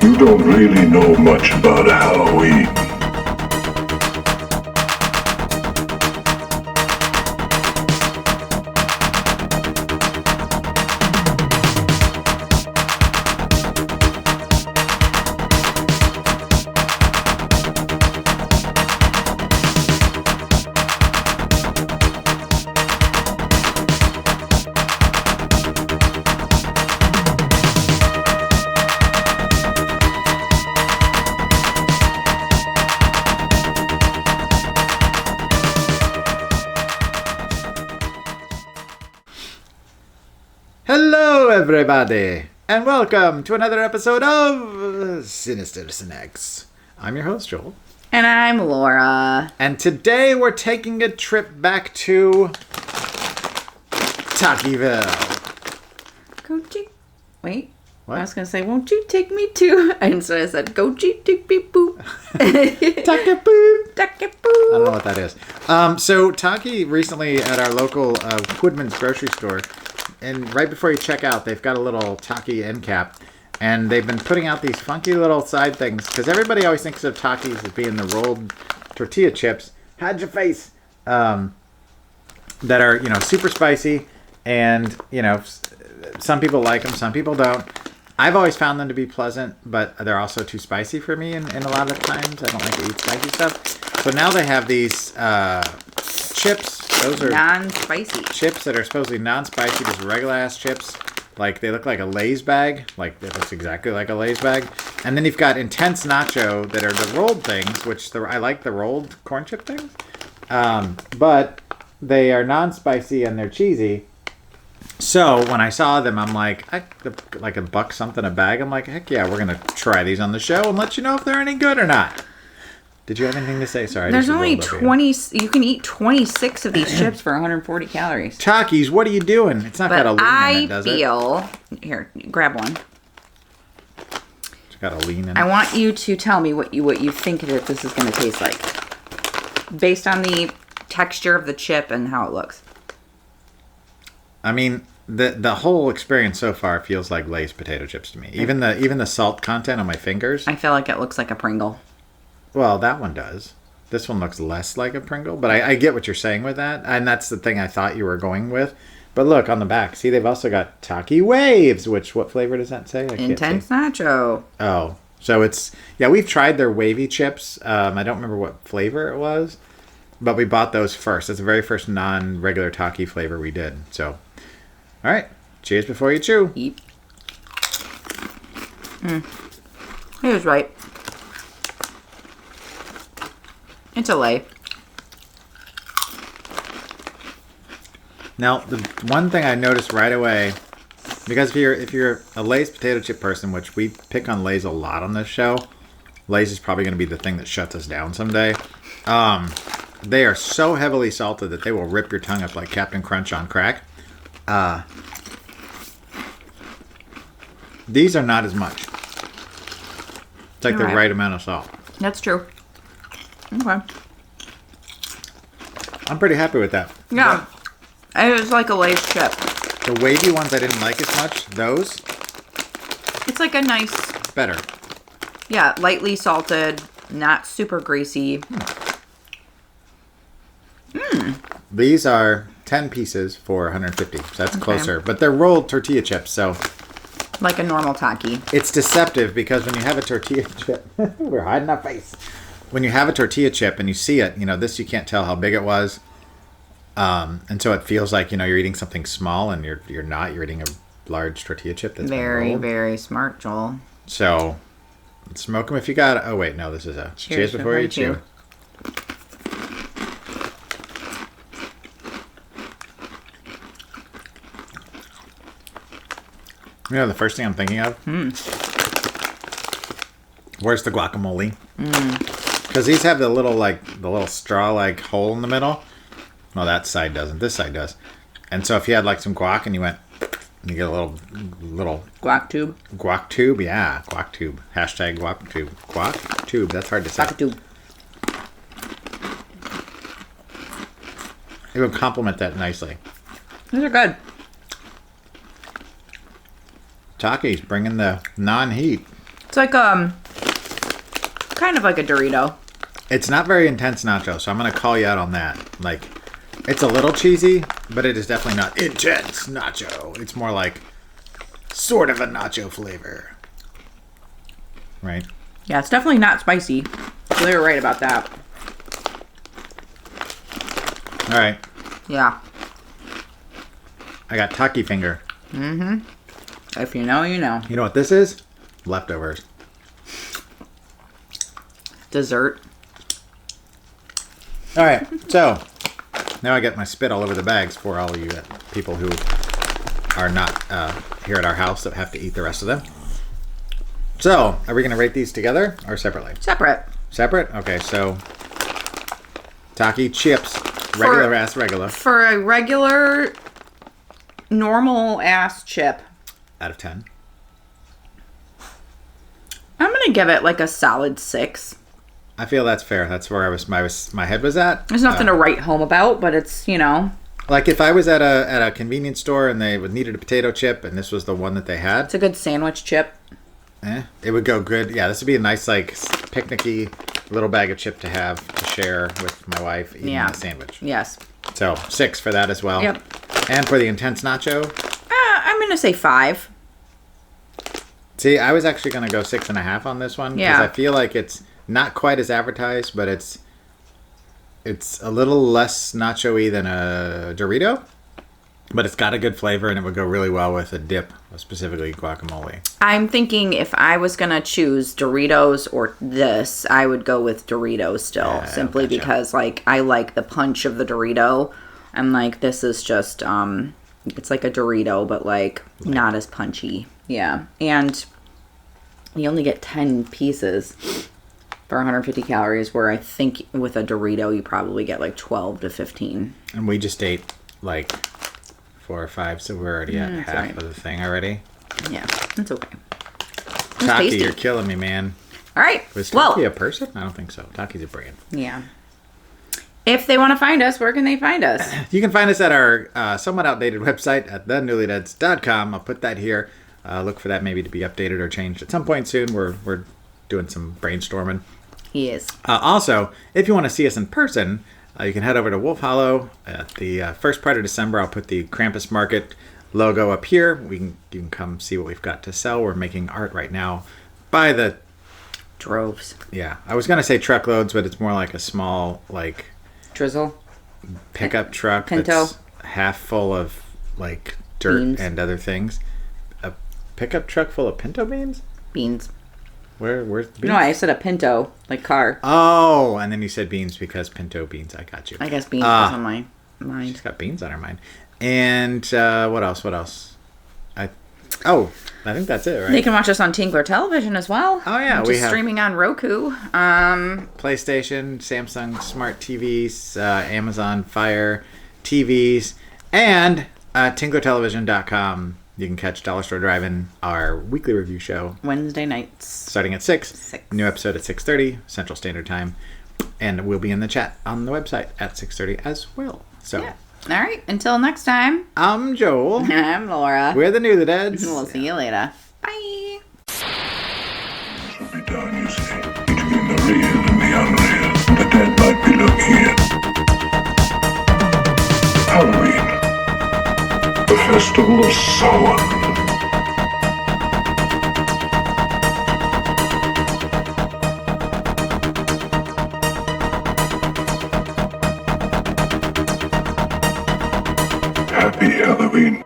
You don't really know much about Halloween. Hello, everybody, and welcome to another episode of Sinister Snacks. I'm your host, Joel. And I'm Laura. And today we're taking a trip back to Takiville. Wait. What? I was going to say, won't you take me to... And so I said, Gochi tick beep boop. Takipoo. Takipoo. I don't know what that is. So Taki recently at our local Woodman's grocery store, and right before you check out, they've got a little Taki end cap, and they've been putting out these funky little side things, because everybody always thinks of Takis as being the rolled tortilla chips, hide your face, that are, super spicy, and, some people like them, some people don't. I've always found them to be pleasant, but they're also too spicy for me in a lot of times. I don't like to eat spicy stuff. So now they have these chips. Those are non-spicy chips that are supposedly non-spicy, just regular-ass chips. Like, they look like a Lay's bag. Like, it looks exactly like a Lay's bag. And then you've got Intense Nacho that are the rolled things, which I like the rolled corn chip things. But they are non-spicy and they're cheesy. So when I saw them, I'm like a buck something a bag. I'm like, heck yeah, we're going to try these on the show and let you know if they're any good or not. Did you have anything to say? Sorry. There's only 20. You can eat 26 of these chips for 140 calories. Takis, what are you doing? It's not got a lean in it, does it? Here, grab one. It's got a lean in it. I want you to tell me what you think that this is going to taste like, based on the texture of the chip and how it looks. I mean, the whole experience so far feels like Lay's potato chips to me. Even the salt content on my fingers. I feel like it looks like a Pringle. Well, that one does. This one looks less like a Pringle, but I get what you're saying with that, and that's the thing I thought you were going with. But look, on the back, see, they've also got Taki Waves, which, what flavor does that say? Intense Nacho. Oh, so it's, yeah, we've tried their wavy chips. I don't remember what flavor it was, but we bought those first. It's the very first non-regular Taki flavor we did. So, all right, cheers before you chew. Eat. He was right. It's a Lay. Now, the one thing I noticed right away, because if you're a Lay's potato chip person, which we pick on Lay's a lot on this show, Lay's is probably going to be the thing that shuts us down someday. They are so heavily salted that they will rip your tongue up like Captain Crunch on crack. These are not as much. It's like the right amount of salt. That's true. Okay. I'm pretty happy with that. Yeah. It was like a Lay's chip. The wavy ones I didn't like as much. Those. It's like a nice... Better. Yeah, lightly salted, not super greasy. These are 10 pieces for 150. So that's closer. But they're rolled tortilla chips, so... Like a normal Taki. It's deceptive because when you have a tortilla chip... We're hiding our face. When you have a tortilla chip and you see it, this you can't tell how big it was. And so it feels like, you're eating something small and you're not. You're eating a large tortilla chip that's very, very smart, Joel. So, smoke them if you got it. Oh, wait, no, this is a cheers before you chew. The first thing I'm thinking of? Where's the guacamole? Because these have the little straw-like hole in the middle. No, that side doesn't. This side does. And so if you had some guac and you went, you get a little guac tube. Guac tube, yeah, guac tube. Hashtag guac tube. Guac tube. That's hard to say. Guac tube. It would complement that nicely. These are good. Takis bringing the non-heat. like kind of like a Dorito. It's not very intense nacho, so I'm going to call you out on that. Like, it's a little cheesy, but it is definitely not intense nacho. It's more like sort of a nacho flavor. Right? Yeah, it's definitely not spicy. So they were right about that. All right. Yeah. I got Taki finger. If you know, you know. You know what this is? Leftovers. Dessert. All right. So now I get my spit all over the bags for all of you people who are not here at our house that have to eat the rest of them. So are we going to rate these together or separately? Separate. Separate? Okay. So Taki chips. Regular. For a regular, normal ass chip, Out of 10. I'm gonna give it like a solid 6. I feel that's fair. That's where my head was at. There's nothing to write home about, but it's, you know. Like if I was at a convenience store and they needed a potato chip and this was the one that they had, It's a good sandwich chip. it would go good. Yeah, this would be a nice like picnicky little bag of chip to have to share with my wife eating a sandwich. Yes. So 6 for that as well. Yep. And for the intense nacho, I'm gonna say 5. see, I was actually going to go 6.5 on this one because Yeah. I feel like it's not quite as advertised, but it's a little less nacho-y than a Dorito, but it's got a good flavor and it would go really well with a dip, specifically guacamole. I'm thinking if I was gonna choose Doritos or this, I would go with Doritos still, simply gotcha. because like I like the punch of the Dorito, and like this is just it's like a Dorito, but like not as punchy. Yeah, and you only get 10 pieces for 150 calories, where I think with a Dorito you probably get like 12 to 15. And we just ate like 4 or 5, so we're already at half right. of the thing already. Yeah, it's okay. Taki, tasty. you're killing me, man. All right. Was Well, Taki a person? I don't think so. Taki's a brand. yeah. If they want to find us, where can they find us? You can find us at our somewhat outdated website at thenewlydeads.com. I'll put that here. Look for that maybe to be updated or changed at some point soon. We're doing some brainstorming. He is. Also, if you want to see us in person, you can head over to Wolf Hollow at the first part of December. I'll put the Krampus Market logo up here. You can come see what we've got to sell. We're making art right now by the... Droves. Yeah, I was going to say truckloads, but it's more like a small like Drizzle. pickup truck Pinto. that's half full of like dirt Beans. and other things. A pickup truck full of pinto beans? Beans. Where's the beans? No, I said a Pinto, like car. Oh, and then you said beans because pinto beans. I got you. I guess beans was on my mind. She's got beans on her mind. And what else? I think that's it, right? They can watch us on Tingler Television as well. Oh, yeah, which we is have- streaming on Roku. PlayStation, Samsung Smart TVs, Amazon Fire TVs, and TinglerTelevision.com. You can catch Dollar Store Drive-In, our weekly review show, Wednesday nights. starting at 6. 6. New episode at 6:30 Central Standard Time. And we'll be in the chat on the website at 6:30 as well. So, Yeah. All right. Until next time. I'm Joel. I'm Laura. We're the Newlydeads. We'll see you later. Bye. Should be done, you see, between the real and the unreal. The dead might be looking in. Halloween. The festival of Samhain. Happy Halloween.